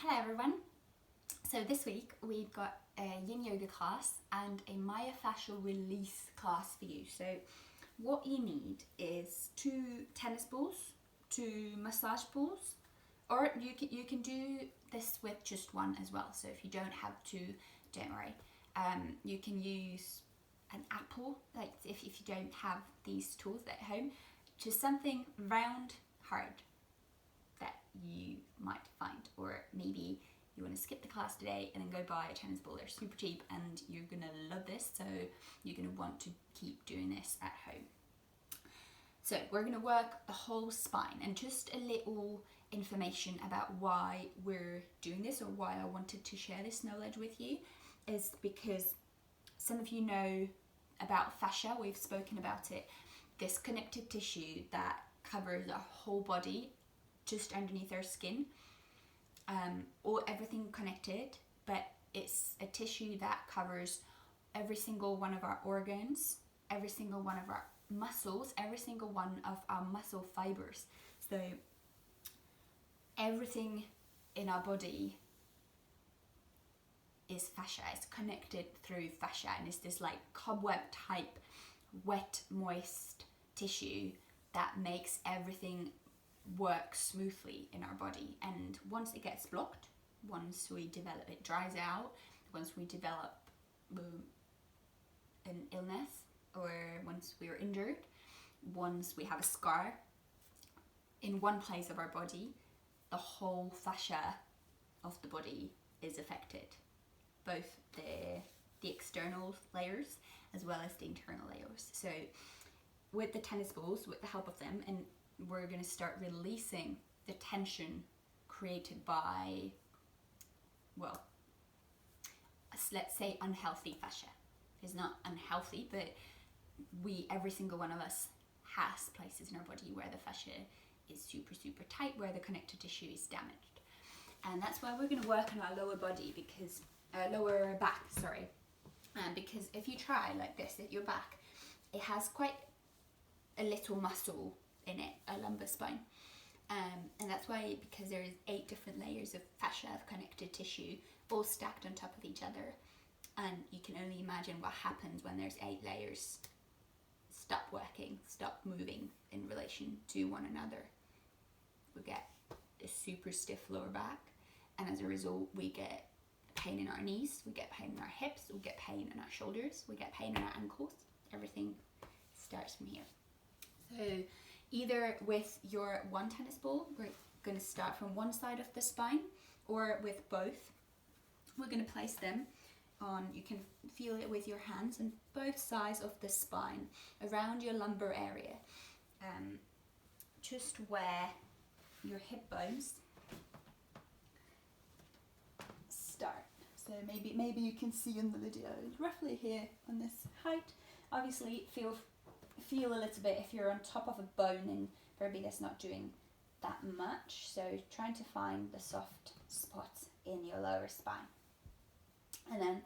Hello everyone. So this week we've got a yin yoga class and a myofascial release class for you. So what you need is 2 tennis balls, 2 massage balls, or you can do this with just one as well. So if you don't have 2, don't worry. You can use an apple, like if you don't have these tools at home, just something round, hard that you might find, or maybe you want to skip the class today and then go buy a tennis ball. They're super cheap and you're gonna love this, so you're gonna want to keep doing this at home. So we're gonna work the whole spine, and just a little information about why we're doing this, or why I wanted to share this knowledge with you, is because some of you know about fascia. We've spoken about it, this connective tissue that covers our whole body just underneath our skin, or everything connected, but it's a tissue that covers every single one of our organs, every single one of our muscles, every single one of our muscle fibers. So everything in our body is fascia. It's connected through fascia, and it's this like cobweb type wet, moist tissue that makes everything work smoothly in our body. And once it gets blocked, once we develop, it dries out, once we develop an illness, or once we're injured, once we have a scar in one place of our body, the whole fascia of the body is affected, both the external layers as well as the internal layers. So with the tennis balls, with the help of them, and we're going to start releasing the tension created by, well, let's say unhealthy fascia. It's not unhealthy, but every single one of us has places in our body where the fascia is super tight, where the connective tissue is damaged. And that's why we're going to work on our lower body, because lower back, sorry. Because if you try like this at your back, it has quite a little muscle in it, a lumbar spine, and that's why, because there is 8 different layers of fascia, of connected tissue, all stacked on top of each other, and you can only imagine what happens when there's 8 layers stop working, stop moving in relation to one another. We get this super stiff lower back, and as a result we get pain in our knees, we get pain in our hips, we get pain in our shoulders, we get pain in our ankles. Everything starts from here. So either with your one tennis ball, we're going to start from one side of the spine, or with both, we're going to place them on, you can feel it with your hands, on both sides of the spine, around your lumbar area, just where your hip bones start. So maybe you can see in the video, roughly here on this height. Obviously feel a little bit if you're on top of a bone, and probably that's not doing that much. So trying to find the soft spots in your lower spine. And then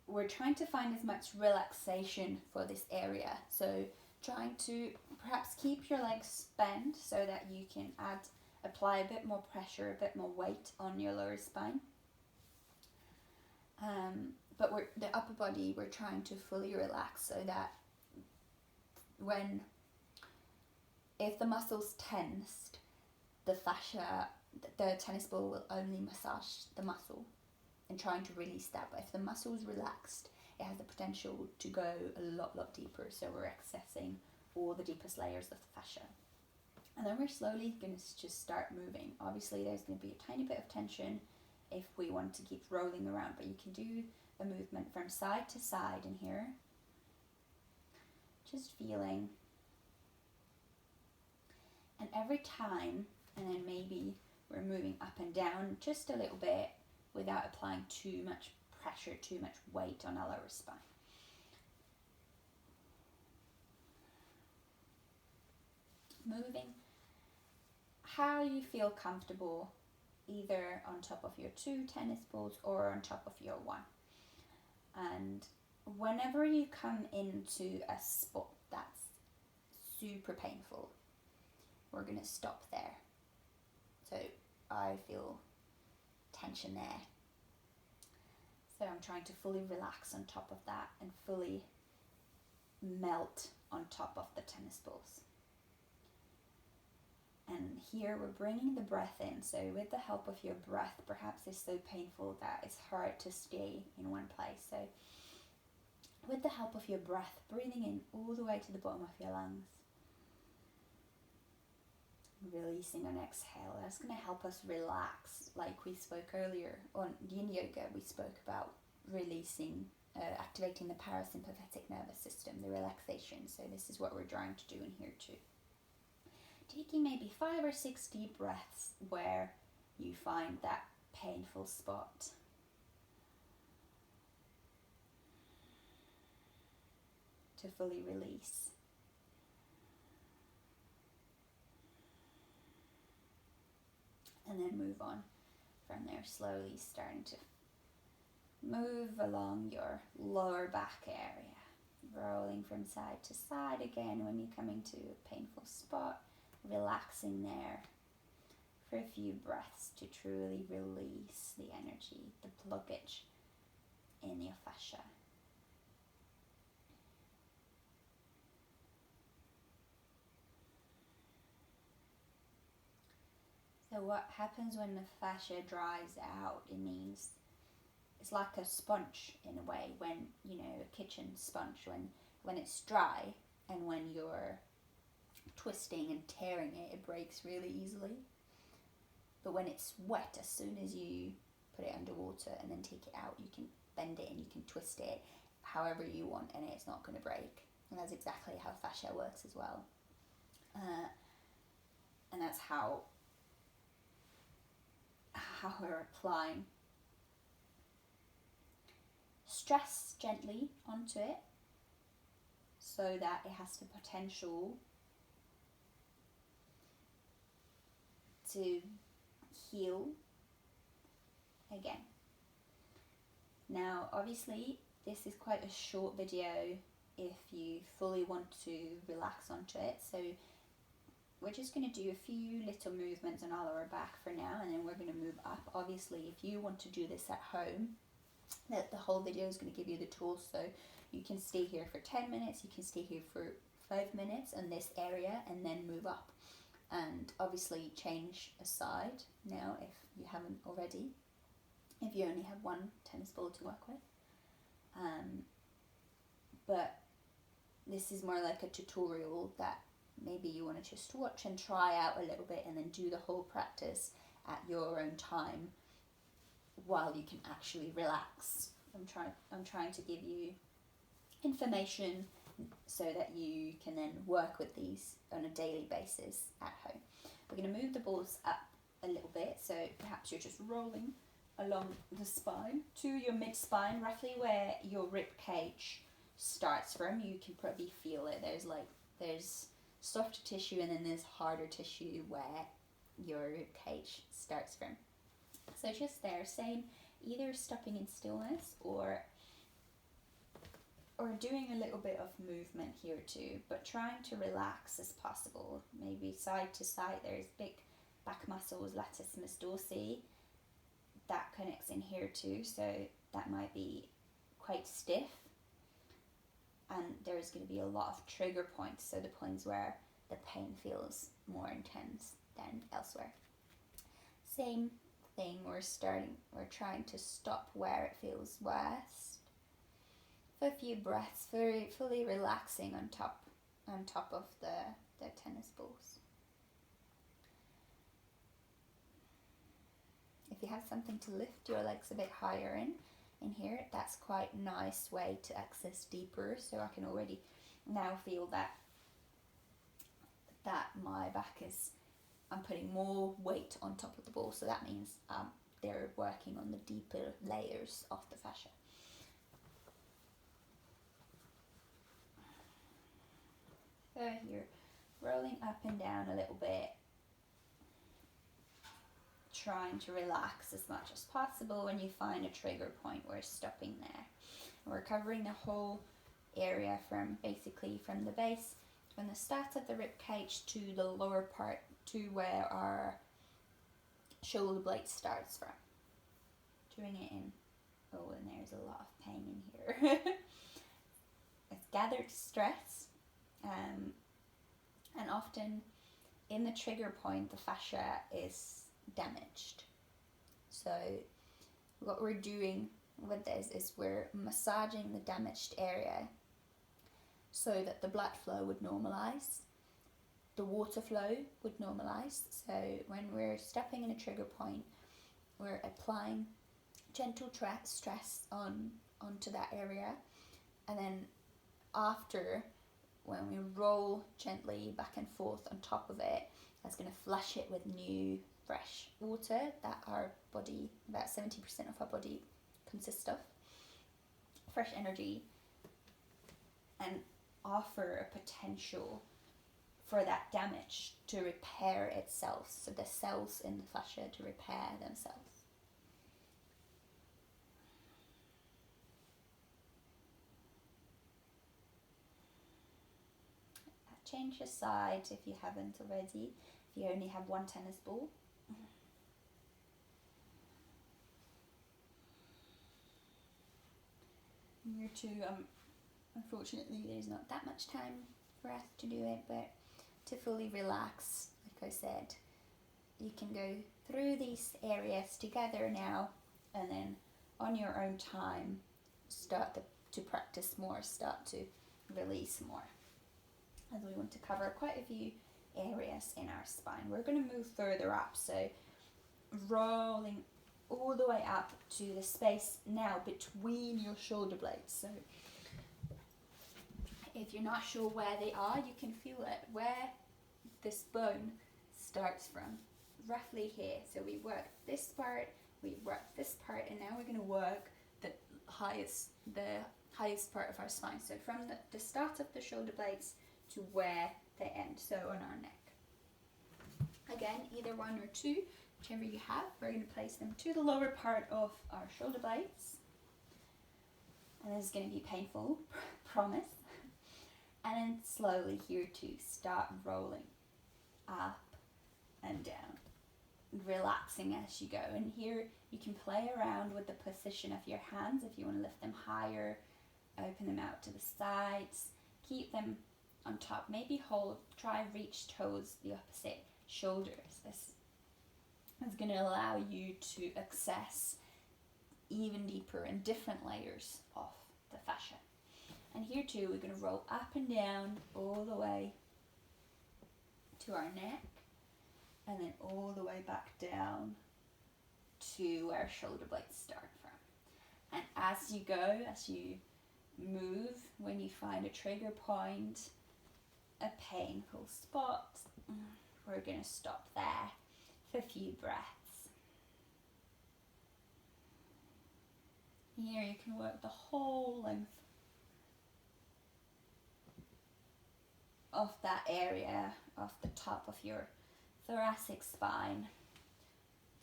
we're trying to find as much relaxation for this area. So trying to perhaps keep your legs bent so that you can apply a bit more pressure, a bit more weight on your lower spine. But the upper body, we're trying to fully relax, so that if the muscle's tensed, the fascia, the tennis ball will only massage the muscle and trying to release that. But if the muscle's relaxed, it has the potential to go a lot deeper. So we're accessing all the deepest layers of the fascia. And then we're slowly going to just start moving. Obviously there's going to be a tiny bit of tension if we want to keep rolling around, but you can do a movement from side to side in here, just feeling. And every time, and then maybe we're moving up and down just a little bit without applying too much pressure, too much weight on our lower spine. Moving how you feel comfortable, either on top of your 2 tennis balls or on top of your 1. And whenever you come into a spot that's super painful, we're going to stop there. So I feel tension there. So I'm trying to fully relax on top of that and fully melt on top of the tennis balls. And here we're bringing the breath in. So with the help of your breath, perhaps it's so painful that it's hard to stay in one place. So with the help of your breath, breathing in all the way to the bottom of your lungs. Releasing on exhale. That's going to help us relax. Like we spoke earlier on Yin Yoga, we spoke about releasing, activating the parasympathetic nervous system, the relaxation. So this is what we're trying to do in here too. Taking maybe 5 or 6 deep breaths where you find that painful spot. To fully release. And then move on from there, slowly starting to move along your lower back area, rolling from side to side again when you're coming to a painful spot, relaxing there for a few breaths to truly release the energy, the blockage in your fascia. So what happens when the fascia dries out, it means it's like a sponge in a way, when, you know, a kitchen sponge, when it's dry and when you're twisting and tearing it, it breaks really easily. But when it's wet, as soon as you put it underwater and then take it out, you can bend it and you can twist it however you want and it's not going to break. And that's exactly how fascia works as well. And that's how we're applying stress gently onto it so that it has the potential to heal again. Now obviously this is quite a short video if you fully want to relax onto it, so we're just going to do a few little movements on our lower back for now, and then we're going to move up. Obviously, if you want to do this at home, the whole video is going to give you the tools, so you can stay here for 10 minutes, you can stay here for 5 minutes in this area, and then move up. And obviously change a side now if you haven't already, if you only have one tennis ball to work with. But this is more like a tutorial that maybe you want to just watch and try out a little bit and then do the whole practice at your own time while you can actually relax. I'm trying to give you information so that you can then work with these on a daily basis at home. We're going to move the balls up a little bit, so perhaps you're just rolling along the spine to your mid-spine, roughly where your rib cage starts from. You can probably feel it. There's softer tissue and then there's harder tissue where your rib cage starts from. So just there, same, either stopping in stillness or doing a little bit of movement here too, but trying to relax as possible. Maybe side to side, there's big back muscles, latissimus dorsi, that connects in here too, so that might be quite stiff. And there's going to be a lot of trigger points, so the points where the pain feels more intense than elsewhere. Same thing, we're trying to stop where it feels worst for a few breaths, fully relaxing on top of the tennis balls. If you have something to lift your legs a bit higher in here, that's quite a nice way to access deeper. So I can already now feel that my back I'm putting more weight on top of the ball, so that means they're working on the deeper layers of the fascia. So you're rolling up and down a little bit, trying to relax as much as possible. When you find a trigger point, we're stopping there. And we're covering the whole area from the base, from the start of the rib cage to the lower part, to where our shoulder blade starts from. doing it in, oh, and there's a lot of pain in here. It's gathered stress, and often in the trigger point the fascia is damaged. So what we're doing with this is we're massaging the damaged area so that the blood flow would normalize, the water flow would normalize. So when we're stepping in a trigger point, we're applying gentle stress onto that area, and then after, when we roll gently back and forth on top of it, that's going to flush it with new fresh water that our body, about 70% of our body consists of, fresh energy, and offer a potential for that damage to repair itself, so the cells in the fascia to repair themselves. Change your side if you haven't already, if you only have one tennis ball. Here too, unfortunately there's not that much time for us to do it, but to fully relax, like I said, you can go through these areas together now, and then on your own time start to practice more, start to release more, as we want to cover quite a few areas in our spine. We're going to move further up, so rolling all the way up to the space now between your shoulder blades. So if you're not sure where they are, you can feel it, where this bone starts from, roughly here. So we work this part, we work this part, and now we're going to work the highest part of our spine. So from the start of the shoulder blades to where they end, so on our neck. Again, either one or two, whichever you have, we're going to place them to the lower part of our shoulder blades. And this is going to be painful, promise. And then slowly here to start rolling up and down, relaxing as you go. And here you can play around with the position of your hands if you want to lift them higher, open them out to the sides, keep them on top, maybe try reach towards the opposite shoulders. This is going to allow you to access even deeper and different layers of the fascia. And here too, we're going to roll up and down all the way to our neck, and then all the way back down to where shoulder blades start from. And as you go, as you move, when you find a trigger point, a painful spot, we're going to stop there for a few breaths. Here you can work the whole length of that area of the top of your thoracic spine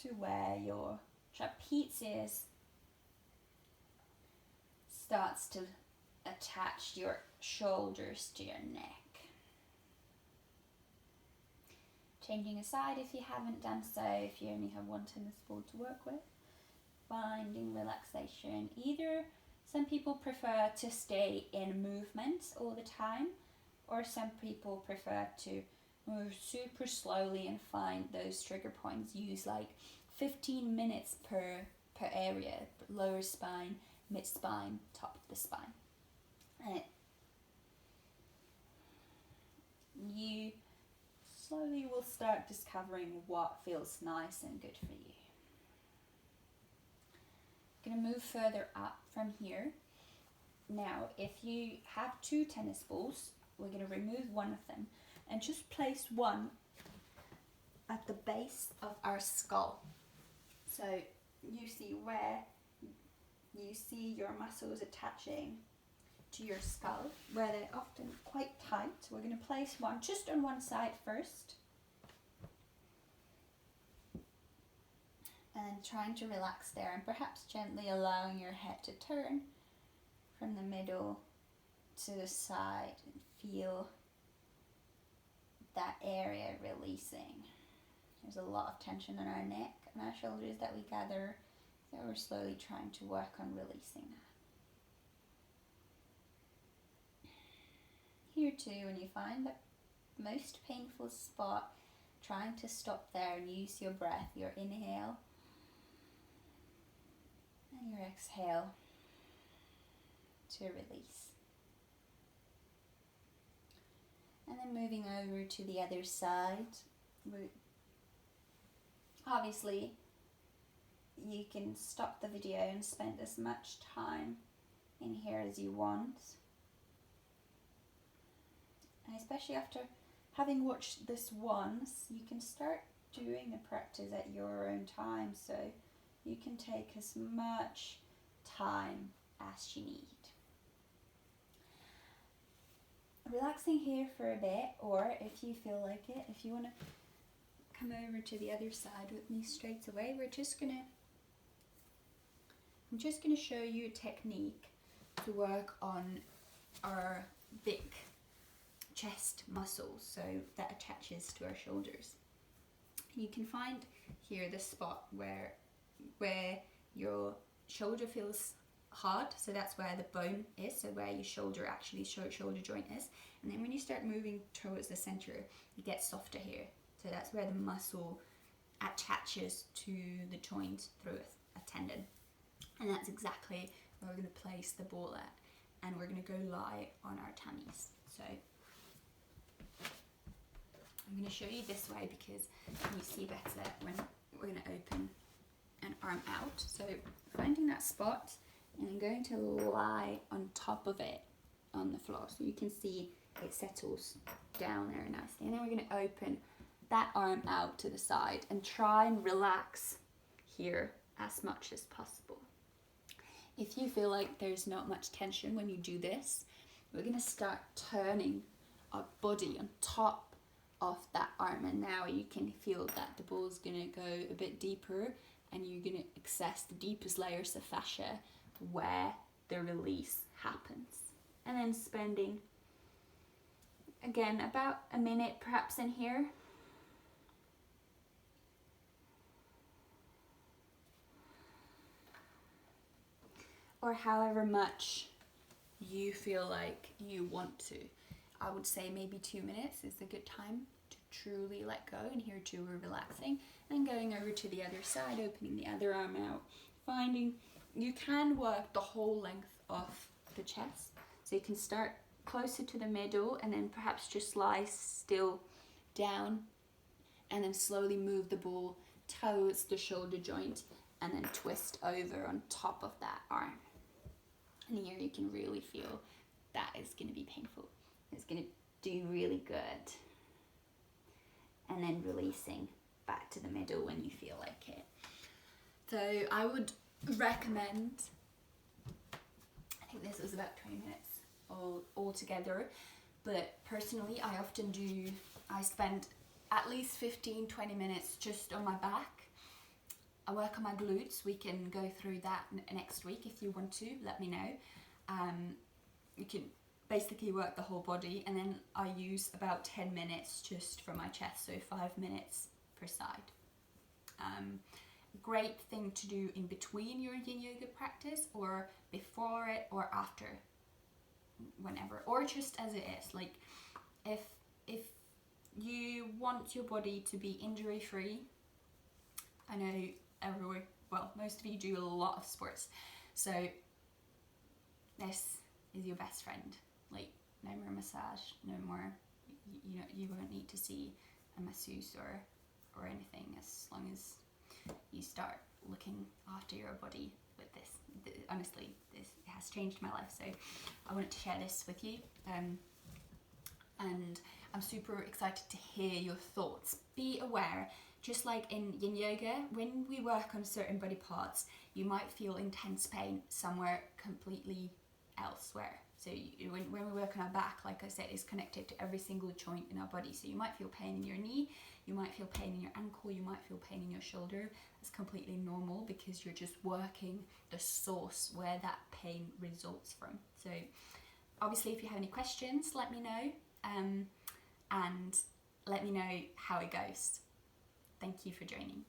to where your trapezius starts to attach your shoulders to your neck. Changing a side if you haven't done so, if you only have one tennis ball to work with. Finding relaxation. Either some people prefer to stay in movement all the time, or some people prefer to move super slowly and find those trigger points. Use like 15 minutes per area, lower spine, mid spine, top of the spine. And you slowly will start discovering what feels nice and good for you. I'm going to move further up from here. Now, if you have two tennis balls, we're going to remove one of them and just place one at the base of our skull. So you see where you see your muscles attaching to your skull, where they're often quite tight. So we're going to place one just on one side first, and trying to relax there, and perhaps gently allowing your head to turn from the middle to the side and feel that area releasing. There's a lot of tension in our neck and our shoulders that we gather So we're slowly trying to work on releasing that. Here too, when you find that most painful spot, trying to stop there and use your breath, your inhale and your exhale to release. And then moving over to the other side. Obviously, you can stop the video and spend as much time in here as you want. And especially after having watched this once, you can start doing the practice at your own time, so you can take as much time as you need. Relaxing here for a bit, or if you feel like it, if you want to come over to the other side with me straight away, I'm just gonna show you a technique to work on our big chest muscles, so that attaches to our shoulders. You can find here the spot where your shoulder feels hard, so that's where the bone is, so where your shoulder joint is, and then when you start moving towards the center, it gets softer here, so that's where the muscle attaches to the joint through a tendon, and that's exactly where we're going to place the ball at, and we're going to go lie on our tummies. So I'm going to show you this way because you see better when we're going to open an arm out. So finding that spot and then going to lie on top of it on the floor, so you can see it settles down there nicely. And then we're going to open that arm out to the side and try and relax here as much as possible. If you feel like there's not much tension when you do this, we're going to start turning our body on top of that arm, and now you can feel that the ball is going to go a bit deeper and you're going to access the deepest layers of fascia where the release happens. And then spending again about a minute perhaps in here. Or however much you feel like you want to. I would say maybe 2 minutes is a good time to truly let go, and here too we're relaxing. And going over to the other side, opening the other arm out, finding you can work the whole length of the chest. So you can start closer to the middle and then perhaps just lie still down and then slowly move the ball towards the shoulder joint and then twist over on top of that arm. And here you can really feel that is going to be painful. It's going to do really good. And then releasing back to the middle when you feel like it. So I would recommend, I think this was about 20 minutes all together, but personally I spend at least 15-20 minutes just on my back. I work on my glutes. We can go through that next week if you want to, let me know. You can basically work the whole body, and then I use about 10 minutes just for my chest, so 5 minutes per side. Great thing to do in between your yin yoga practice, or before it, or after, whenever, or just as it is. Like if you want your body to be injury free, I know most of you do a lot of sports, so this is your best friend. Like, no more massage, no more, you won't need to see a masseuse or anything, as long as you start looking after your body with this. Honestly, this has changed my life, so I wanted to share this with you. And I'm super excited to hear your thoughts. Be aware, just like in yin yoga, when we work on certain body parts, you might feel intense pain somewhere completely elsewhere. So when we work on our back, like I said, is connected to every single joint in our body. So you might feel pain in your knee, you might feel pain in your ankle, you might feel pain in your shoulder. That's completely normal because you're just working the source where that pain results from. So obviously if you have any questions, let me know, and let me know how it goes. Thank you for joining.